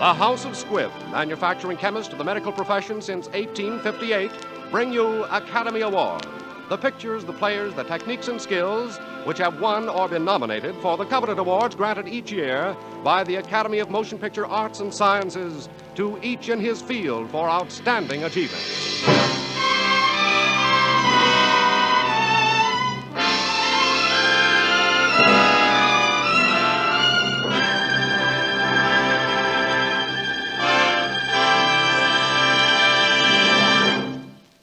The House of Squibb, manufacturing chemist to the medical profession since 1858, bring you Academy Award. The pictures, the players, the techniques and skills which have won or been nominated for the coveted awards granted each year by the Academy of Motion Picture Arts and Sciences to each in his field for outstanding achievement.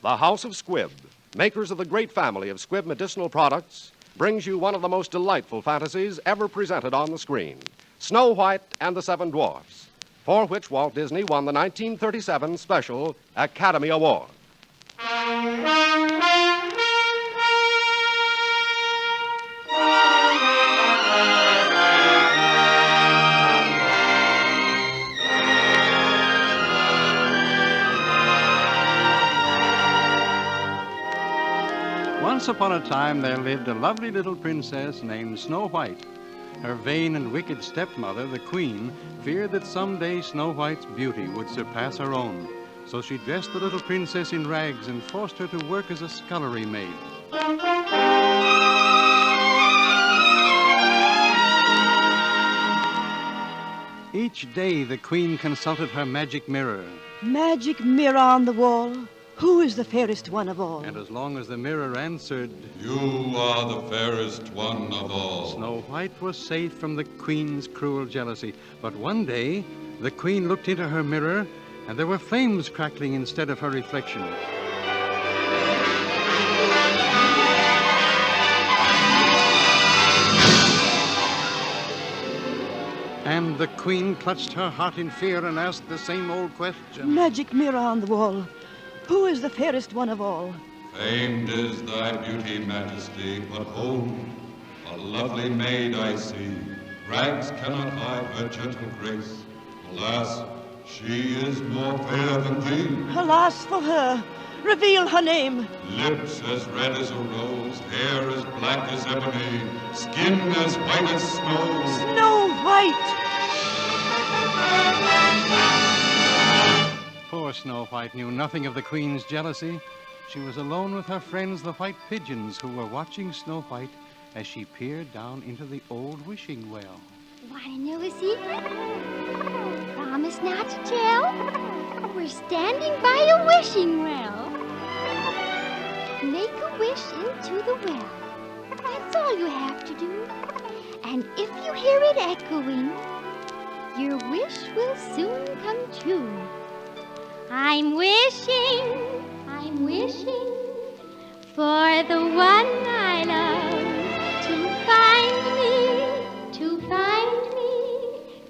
The House of Squibb, makers of the great family of Squibb medicinal products, brings you one of the most delightful fantasies ever presented on the screen, Snow White and the Seven Dwarfs, for which Walt Disney won the 1937 special Academy Award. Once upon a time, there lived a lovely little princess named Snow White. Her vain and wicked stepmother, the Queen, feared that someday Snow White's beauty would surpass her own. So she dressed the little princess in rags and forced her to work as a scullery maid. Each day, the Queen consulted her magic mirror. Magic mirror on the wall, who is the fairest one of all? And as long as the mirror answered, "You are the fairest one of all," Snow White was safe from the Queen's cruel jealousy. But one day, the Queen looked into her mirror, and there were flames crackling instead of her reflection. And the Queen clutched her heart in fear and asked the same old question. Magic mirror on the wall, who is the fairest one of all? "Famed is thy beauty, majesty, but hold, a lovely maid I see. Rags cannot hide her gentle grace. Alas, she is more fair than thee. Alas for her, reveal her name. Lips as red as a rose, hair as black as ebony, skin as white as snow." Snow White! Poor Snow White knew nothing of the Queen's jealousy. She was alone with her friends, the white pigeons, who were watching Snow White as she peered down into the old wishing well. Want to know a secret? Promise not to tell. We're standing by a wishing well. Make a wish into the well. That's all you have to do. And if you hear it echoing, your wish will soon come true. I'm wishing for the one I love to find me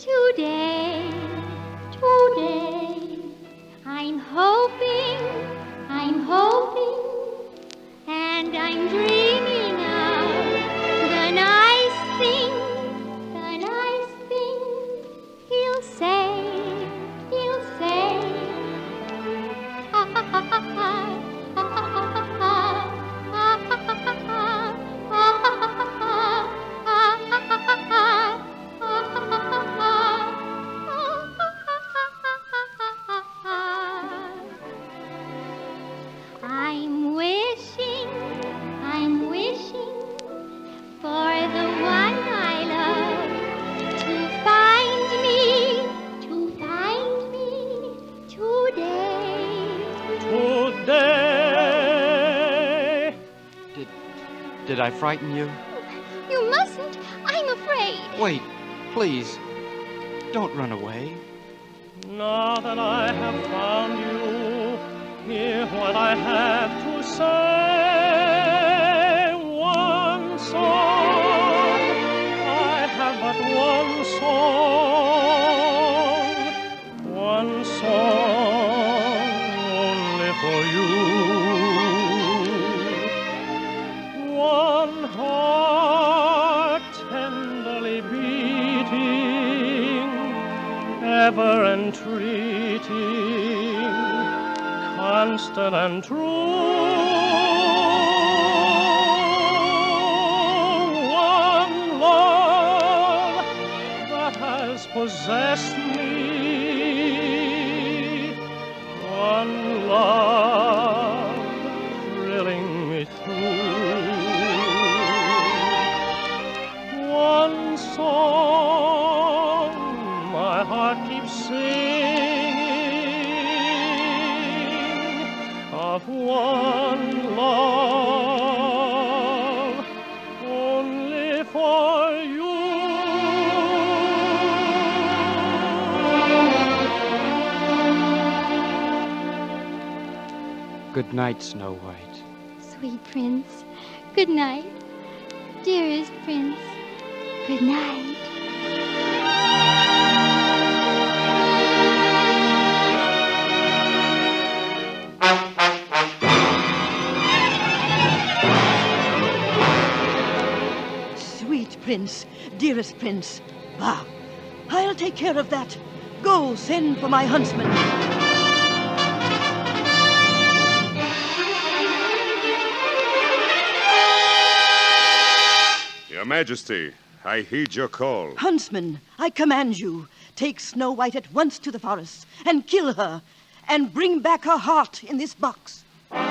today. I'm hoping, and I'm dreaming of the nice thing he'll say. Ha ha ha ha ha. I'm wishing for the one I love to find me today. Did I frighten you? You mustn't. I'm afraid. Wait, please. Don't run away. Now that I have found you, hear what I have to say. One song, I have but one song only for you. One heart tenderly beating, ever entreating, constant and true. One love that has possessed me one love thrilling me through. One song my heart keeps singing of one love only for you. Good night, Snow White. Sweet Prince, good night. Dearest Prince, good night. Sweet Prince, dearest Prince. Ah, I'll take care of that. Go, send for my huntsman. Your Majesty, I heed your call. Huntsman, I command you, take Snow White at once to the forest and kill her, and bring back her heart in this box. What's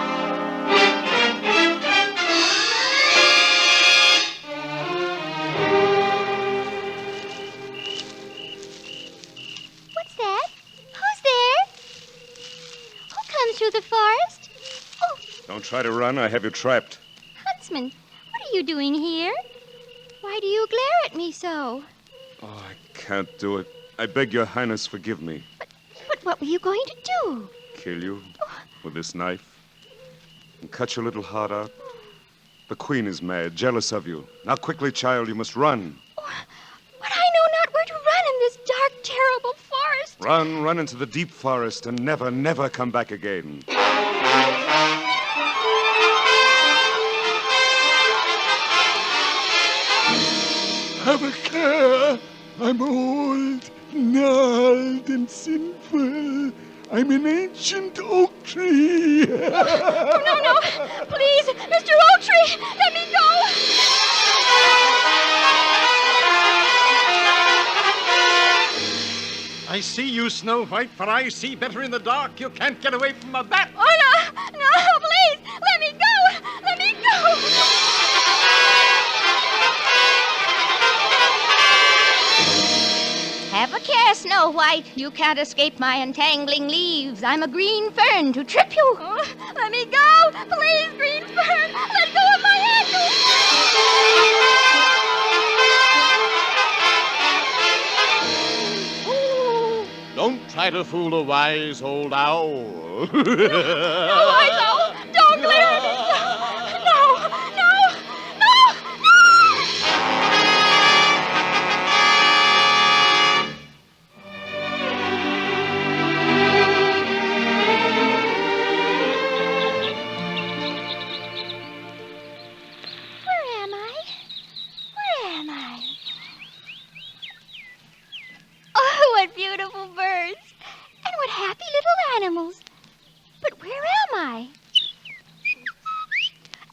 that? Who's there? Who comes through the forest? Oh, Don't try to run, I have you trapped. Huntsman, what are you doing here? Why do you glare at me so? Oh, I can't do it. I beg your highness forgive me. But what were you going to do? Kill you with this knife and cut your little heart out. The queen is mad, jealous of you. Now quickly, child, you must run. But I know not where to run in this dark, terrible forest. Run into the deep forest and never, never come back again. Have a care. I'm old, gnarled, and sinful. I'm an ancient oak tree. No. Please, Mr. Oaktree, let me go. I see you, Snow White, for I see better in the dark. You can't get away from a bat. Oh, no, please, let me go. Let me go. Have a care, Snow White. You can't escape my entangling leaves. I'm a green fern to trip you. Oh, let me go. Please, Green Fern, let go of my ankle. Don't try to fool a wise old owl. No, Wise Owl, don't glare at me. No. Where am I? Oh, what beautiful birds. And what happy little animals. But where am I?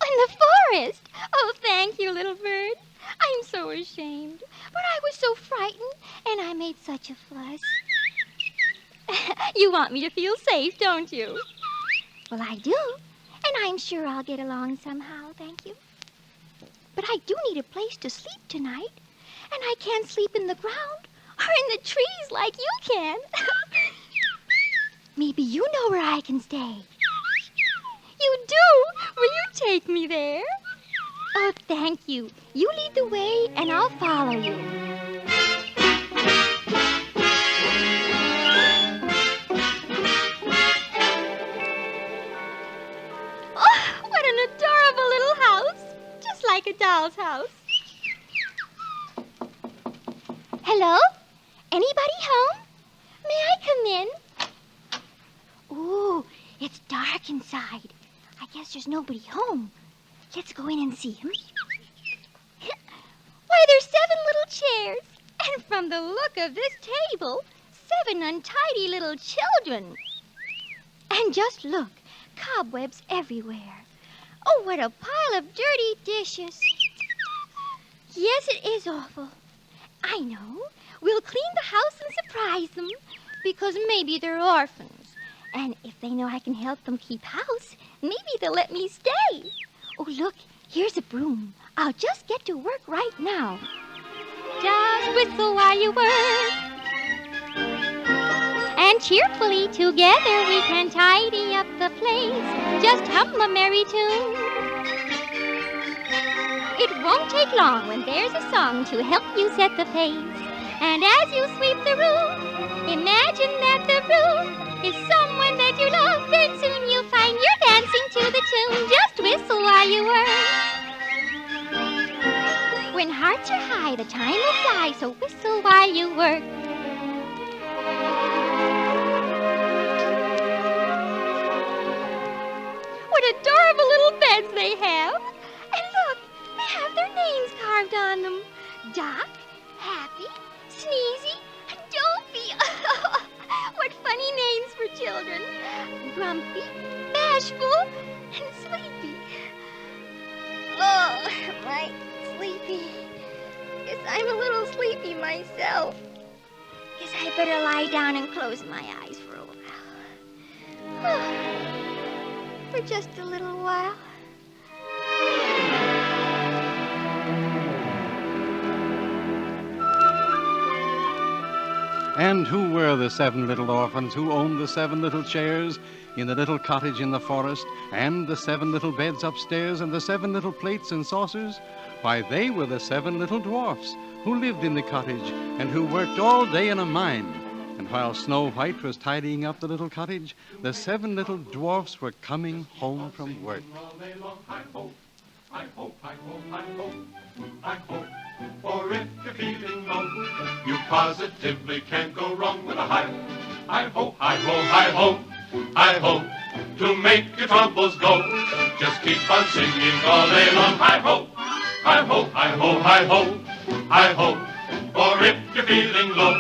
In the forest. Oh, thank you, little bird. I'm so ashamed. But I was so frightened, and I made such a fuss. You want me to feel safe, don't you? Well, I do. And I'm sure I'll get along somehow, thank you. But I do need a place to sleep tonight. And I can't sleep in the ground or in the trees like you can. Maybe you know where I can stay. You do? Will you take me there? Oh, thank you. You lead the way, and I'll follow you. Oh, what an adorable little house. Just like a doll's house. Hello? Anybody home? May I come in? Ooh, it's dark inside. I guess there's nobody home. Let's go in and see. Why, there's 7 little chairs. And from the look of this table, 7 untidy little children. And just look, cobwebs everywhere. Oh, what a pile of dirty dishes. Yes, it is awful. I know. We'll clean the house and surprise them, because maybe they're orphans. And if they know I can help them keep house, maybe they'll let me stay. Oh, look, here's a broom. I'll just get to work right now. Just whistle while you work. And cheerfully together we can tidy up the place. Just hum a merry tune. It won't take long when there's a song to help you set the pace. And as you sweep the room, imagine that the room is someone that you love. Then soon you'll find you're dancing to the tune. Just whistle while you work. When hearts are high, the time will fly, so whistle while you work. What adorable little beds they have. And look, they have their names carved on them. Doc, Happy, Sneezy, and Dopey. What funny names for children. Grumpy, Bashful, and Sleepy. Oh, my sleepy. Guess I'm a little sleepy myself. Guess I better lie down and close my eyes for a while. For just a little while. And who were the 7 little orphans who owned the 7 little chairs in the little cottage in the forest, and the 7 little beds upstairs, and the 7 little plates and saucers? Why, they were the 7 little dwarfs who lived in the cottage and who worked all day in a mine. And while Snow White was tidying up the little cottage, the 7 little dwarfs were coming home from work. For if you're feeling low, you positively can't go wrong with a hi. Hi-ho, hi-ho, hi-ho, hi-ho. To make your troubles go, just keep on singing all day long. Hi-ho, hi-ho, hi-ho, hi-ho, hi-ho. For if you're feeling low,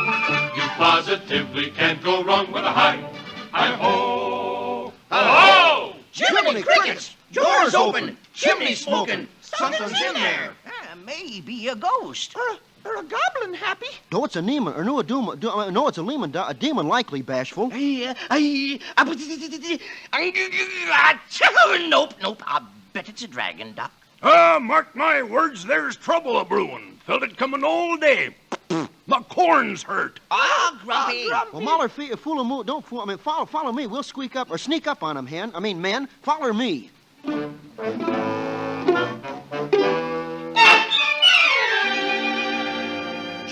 you positively can't go wrong with a hi. Hi-ho, hi-ho. Jiminy crickets! Doors open! Chimney smoking! Something's in there! Maybe a ghost. Or a goblin, Happy. No, it's a demon. Or no, no, it's a demon. A demon, likely, Bashful. Nope. I bet it's a dragon, Doc. Mark my words, there's trouble a-brewing. Felt it coming all day. My corn's hurt. Grumpy. Well, Mahler, fool him, don't fool. I mean, follow me. We'll sneak up on him, men. Follow me.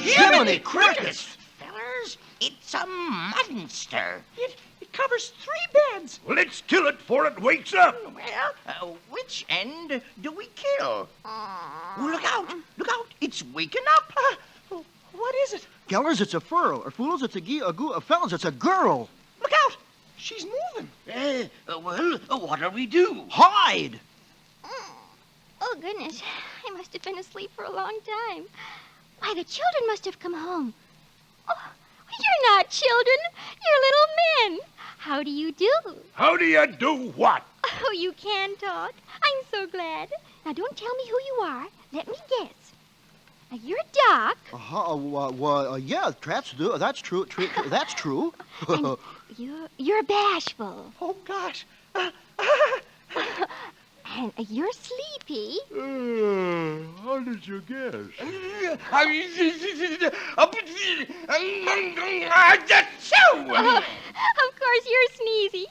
Jiminy crickets! Fellers, it's a monster. It covers 3 beds. Let's kill it before it wakes up. Well, which end do we kill? Look out! It's waking up. What is it? Gellers, it's a furl. Or fools, it's fellas, it's a girl. Look out! She's moving. Well, what'll we do? Hide! Oh, goodness. I must have been asleep for a long time. Why, the children must have come home. Oh, you're not children. You're little men. How do you do? How do you do what? Oh, you can talk. I'm so glad. Now, don't tell me who you are. Let me guess. Now, you're Doc. Yeah, that's true. That's true. And you're Bashful. Oh, gosh. And you're Sleepy. How did you guess? Of course, you're Sneezy.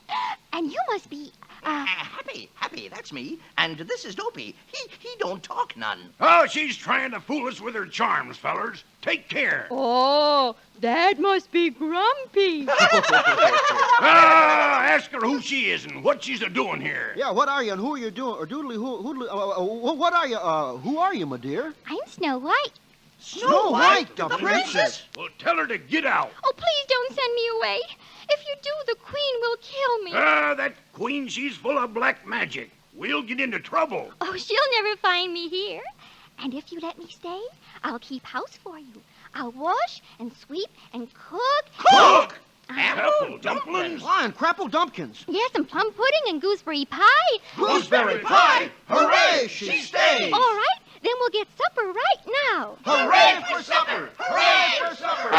And you must be, Happy, that's me. And this is Dopey. He don't talk none. Oh, she's trying to fool us with her charms, fellers. Take care. Oh, that must be Grumpy. Ask her who she is and what she's a-doing here. Yeah, what are you and who are you doing? Or what are you? Who are you, my dear? I'm Snow White. Snow White, the princess? Well, tell her to get out. Oh, please don't send me away. If you do, the queen will kill me. That queen, she's full of black magic. We'll get into trouble. Oh, she'll never find me here. And if you let me stay, I'll keep house for you. I'll wash and sweep and cook. Cook? Apple dumplings? And crapple dumpkins. Yes, and plum pudding and gooseberry pie. Gooseberry pie? Hooray, she stays. All right, then we'll get supper right now. Hooray for supper! Hooray for supper!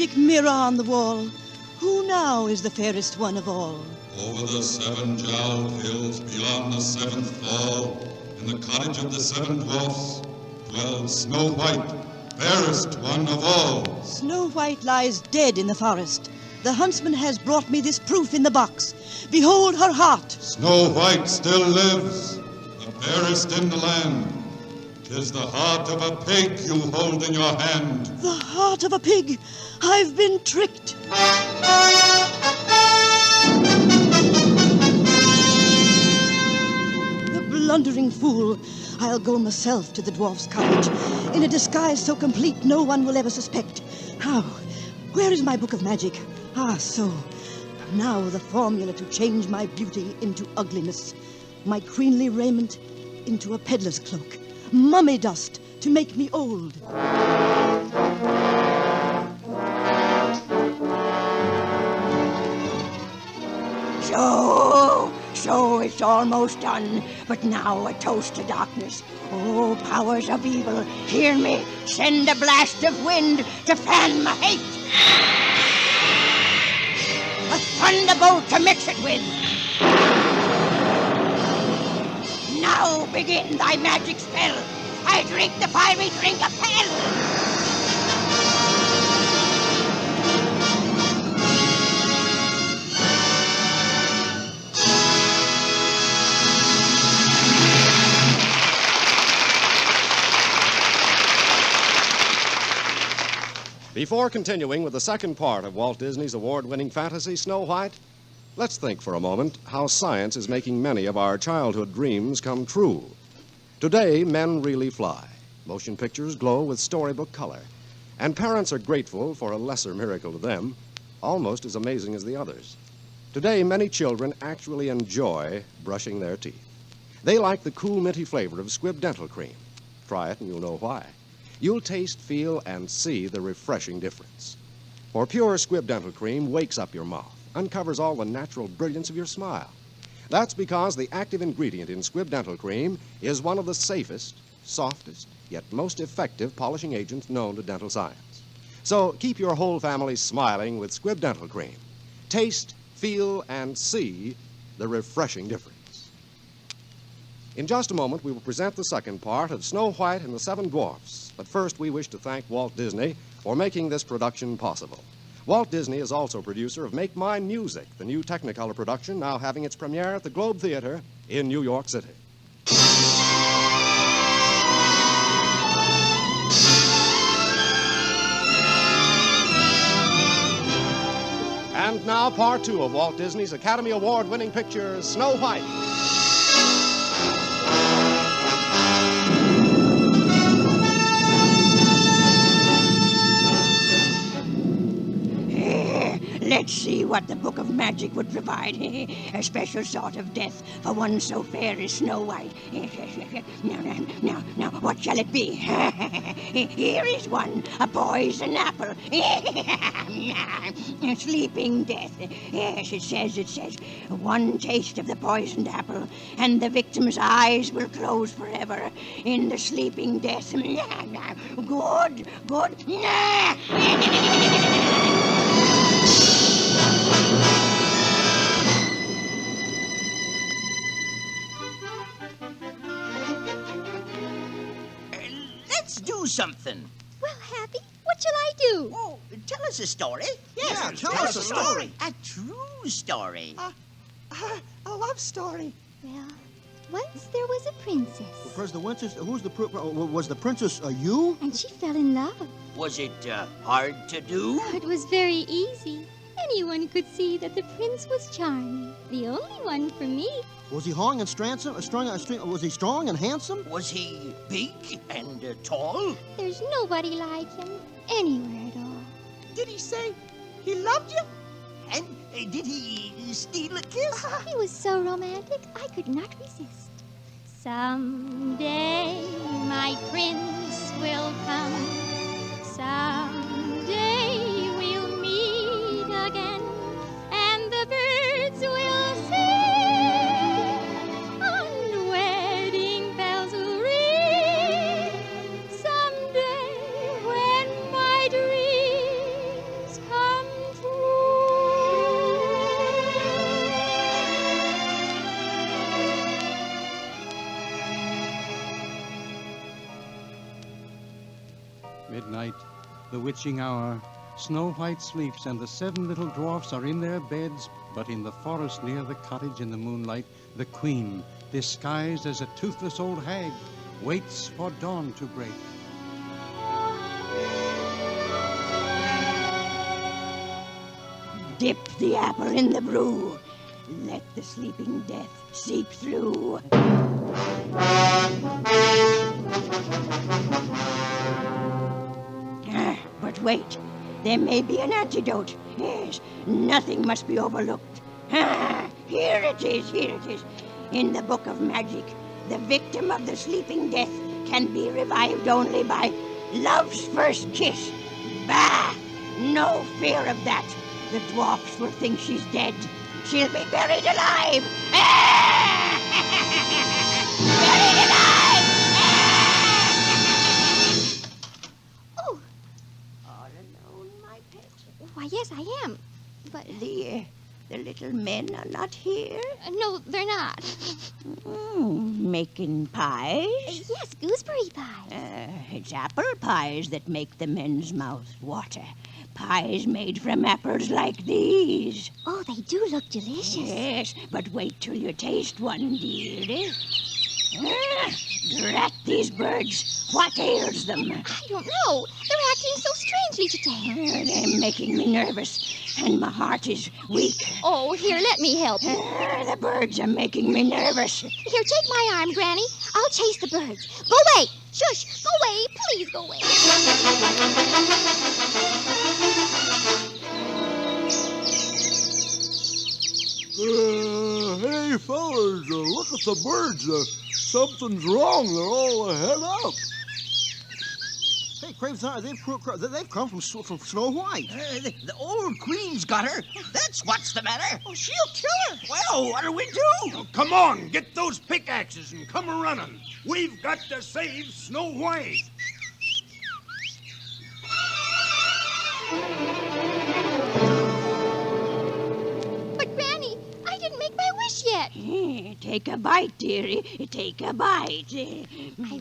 magic mirror on the wall, who now is the fairest one of all? Over the 7 jowled hills beyond the 7th fall, in the cottage of the 7 dwarfs, dwells Snow White, fairest one of all. Snow White lies dead in the forest. The huntsman has brought me this proof in the box. Behold her heart. Snow White still lives, the fairest in the land. 'Tis the heart of a pig you hold in your hand. The heart of a pig. I've been tricked. The blundering fool. I'll go myself to the dwarf's cottage, in a disguise so complete no one will ever suspect. How? Where is my book of magic? Ah, so. Now the formula to change my beauty into ugliness, my queenly raiment into a peddler's cloak, mummy dust to make me old. So it's almost done, but now a toast to darkness. Oh, powers of evil, hear me, send a blast of wind to fan my hate. A thunderbolt to mix it with. Now begin thy magic spell. I drink the fiery drink of hell. Before continuing with the second part of Walt Disney's award-winning fantasy, Snow White, let's think for a moment how science is making many of our childhood dreams come true. Today, men really fly. Motion pictures glow with storybook color. And parents are grateful for a lesser miracle to them, almost as amazing as the others. Today, many children actually enjoy brushing their teeth. They like the cool, minty flavor of Squibb Dental Cream. Try it and you'll know why. You'll taste, feel, and see the refreshing difference. For pure Squibb Dental Cream wakes up your mouth, uncovers all the natural brilliance of your smile. That's because the active ingredient in Squibb Dental Cream is one of the safest, softest, yet most effective polishing agents known to dental science. So keep your whole family smiling with Squibb Dental Cream. Taste, feel, and see the refreshing difference. In just a moment, we will present the second part of Snow White and the 7 Dwarfs. But first, we wish to thank Walt Disney for making this production possible. Walt Disney is also producer of Make Mine Music, the new Technicolor production now having its premiere at the Globe Theater in New York City. And now, part 2 of Walt Disney's Academy Award-winning picture, Snow White. Let's see what the Book of Magic would provide. A special sort of death for one so fair as Snow White. Now, what shall it be? Here is one, a poison apple. Sleeping death. Yes, it says, one taste of the poisoned apple, and the victim's eyes will close forever in the sleeping death. Good. Let's do something. Well, Happy, what shall I do? Oh, tell us a story. Yes, tell us a story. A true story. A love story. Well, once there was a princess. Was the princess you? And she fell in love. Was it hard to do? It was very easy. Anyone could see that the prince was charming. The only one for me. Was he strong and was he strong and handsome? Was he big and tall? There's nobody like him anywhere at all. Did he say he loved you? And did he steal a kiss? He was so romantic, I could not resist. Someday my prince will come. Someday we'll meet again, and the birds will sing, and wedding bells will ring. Someday when my dreams Midnight, the witching hour. Snow White sleeps, and the 7 little dwarfs are in their beds, but in the forest near the cottage in the moonlight, the queen, disguised as a toothless old hag, waits for dawn to break. Dip the apple in the brew. Let the sleeping death seep through. But wait, there may be an antidote. Yes, nothing must be overlooked. Here it is, here it is. In the Book of Magic, the victim of the sleeping death can be revived only by love's first kiss. Bah! No fear of that. The dwarfs will think she's dead. She'll be buried alive. Buried alive! Oh. All alone, my pet? Why, yes, I am. But The little men are not here? no, they're not. Making pies? Yes, gooseberry pie. It's apple pies that make the men's mouths water. Pies made from apples like these. Oh, they do look delicious. Yes, but wait till you taste one, dearie. Drat these birds. What ails them? I don't know. They're acting so strangely today. They're making me nervous, and my heart is weak. Oh, here, let me help you. The birds are making me nervous. Here, take my arm, Granny. I'll chase the birds. Go away. Shush. Go away. Please go away. Hey, fellas, look at the birds. Something's wrong. They're all head up. Hey, Craven, they've come from Snow White. The old queen's got her. That's what's the matter. Oh, she'll kill her. Well, what do we do? Oh, come on, get those pickaxes and come a-running. We've got to save Snow White. But, Granny, I didn't make my wish yet. Take a bite, dearie. Take a bite. I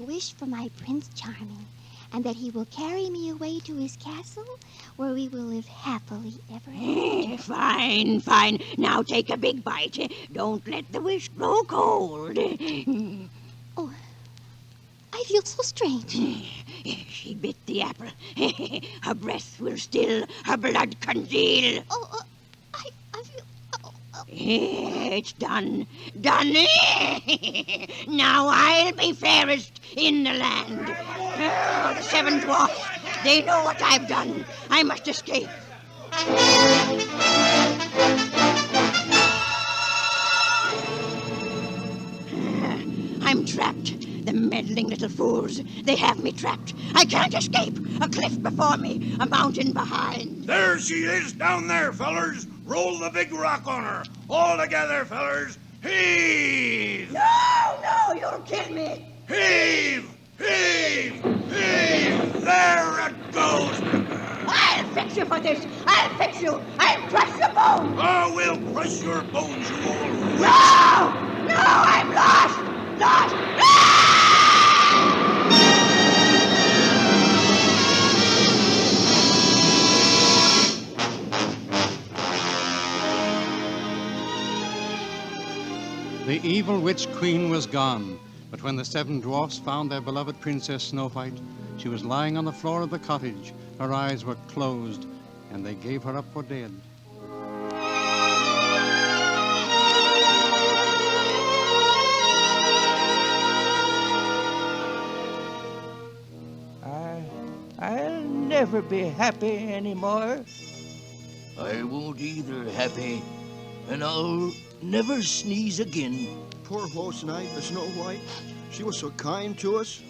wish for my Prince Charming, and that he will carry me away to his castle, where we will live happily ever after. Fine, fine. Now take a big bite. Don't let the wish grow cold. Oh, I feel so strange. She bit the apple. Her breath will still, her blood congeal. Oh, I feel... It's done. Done. Now I'll be fairest in the land. Oh, the 7 dwarfs, they know what I've done. I must escape. I'm trapped. The meddling little fools. They have me trapped. I can't escape. A cliff before me, a mountain behind. There she is down there, fellers. Roll the big rock on her. All together, fellers. Heave! No, you'll kill me. Heave! Heave! Heave! There it goes! I'll fix you for this. I'll fix you. I'll crush your bones. Oh, we'll crush your bones, you old... No, I'm lost. Lost. The evil witch queen was gone, but when the 7 dwarfs found their beloved Princess Snow White, she was lying on the floor of the cottage. Her eyes were closed, and they gave her up for dead. I'll never be happy anymore. I won't either, Happy. And I'll never sneeze again. Poor Horse Knight, the Snow White. She was so kind to us.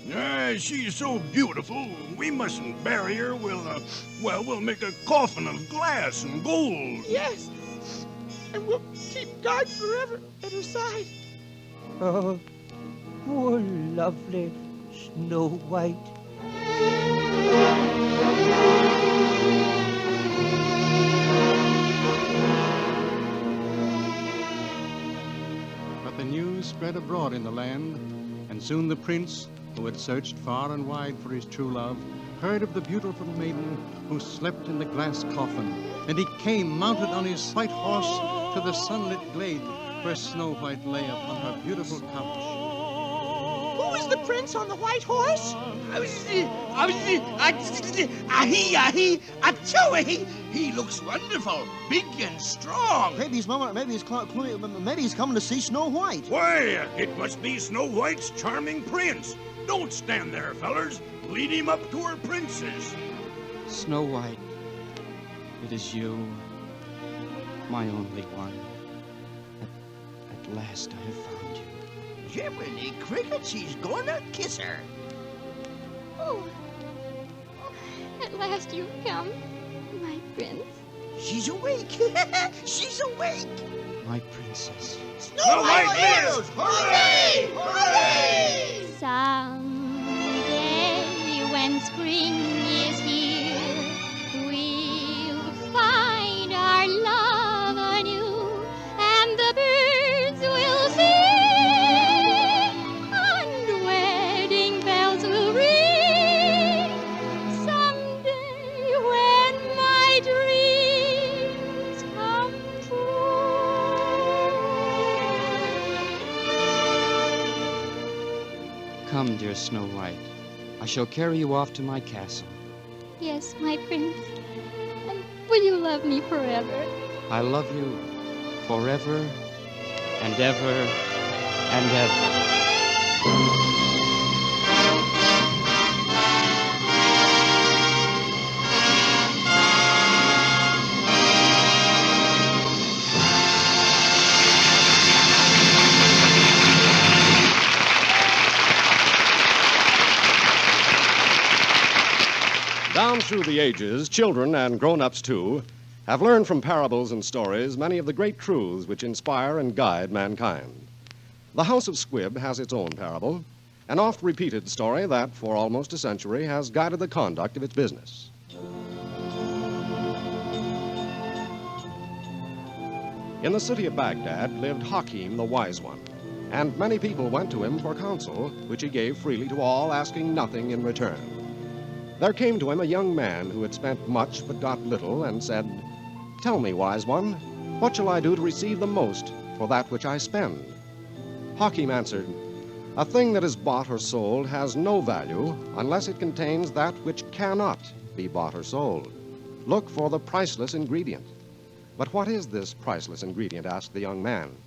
She's so beautiful. We mustn't bury her. We'll make a coffin of glass and gold. Yes. And we'll keep God forever at her side. Oh, poor lovely Snow White. But the news spread abroad in the land, and soon the prince, who had searched far and wide for his true love, heard of the beautiful maiden who slept in the glass coffin, and he came mounted on his white horse to the sunlit glade where Snow White lay upon her beautiful couch. Who is the prince on the white horse? He looks wonderful, big and strong. Maybe he's coming to see Snow White. Why, it must be Snow White's charming prince. Don't stand there, fellers. Lead him up to her princess. Snow White, it is you, my only one. At last I have found you. Jiminy crickets, he's gonna kiss her. Oh, at last you've come, my prince. She's awake. She's awake. My princess. Snow White lives! Hooray! Hooray! Someday when spring is here, we'll find our love anew, and the birds will sing, and wedding bells will ring. Someday when my dreams come true. Come, dear Snow White. I shall carry you off to my castle. Yes, my prince. And will you love me forever? I love you forever and ever and ever. Down through the ages, children and grown-ups too have learned from parables and stories many of the great truths which inspire and guide mankind. The House of Squibb has its own parable, an oft-repeated story that, for almost a century, has guided the conduct of its business. In the city of Baghdad lived Hakim the Wise One, and many people went to him for counsel, which he gave freely to all, asking nothing in return. There came to him a young man who had spent much but got little, and said, "Tell me, Wise One, what shall I do to receive the most for that which I spend?" Hakim answered, "A thing that is bought or sold has no value unless it contains that which cannot be bought or sold. Look for the priceless ingredient." "But what is this priceless ingredient?" asked the young man.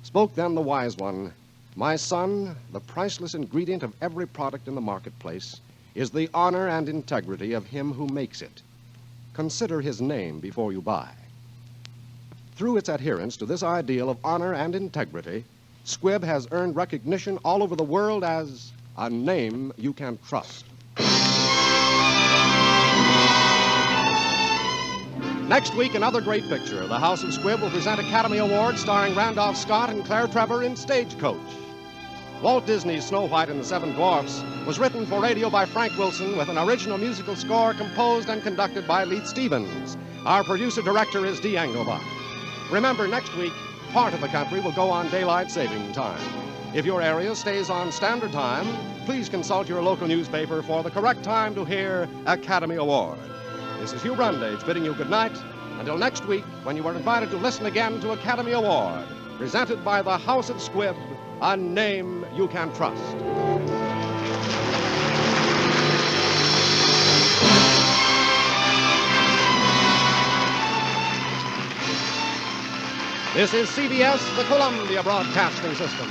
Spoke then the Wise One, "My son, the priceless ingredient of every product in the marketplace is the honor and integrity of him who makes it. Consider his name before you buy." Through its adherence to this ideal of honor and integrity, Squibb has earned recognition all over the world as a name you can trust. Next week, another great picture. The House of Squibb will present Academy Awards starring Randolph Scott and Claire Trevor in Stagecoach. Walt Disney's Snow White and the Seven Dwarfs was written for radio by Frank Wilson with an original musical score composed and conducted by Leith Stevens. Our producer-director is Dee Engelbach. Remember, next week, part of the country will go on daylight saving time. If your area stays on standard time, please consult your local newspaper for the correct time to hear Academy Award. This is Hugh Brundage bidding you good night until next week, when you are invited to listen again to Academy Award, presented by the House of Squibb, a name you can trust. This is CBS, the Columbia Broadcasting System.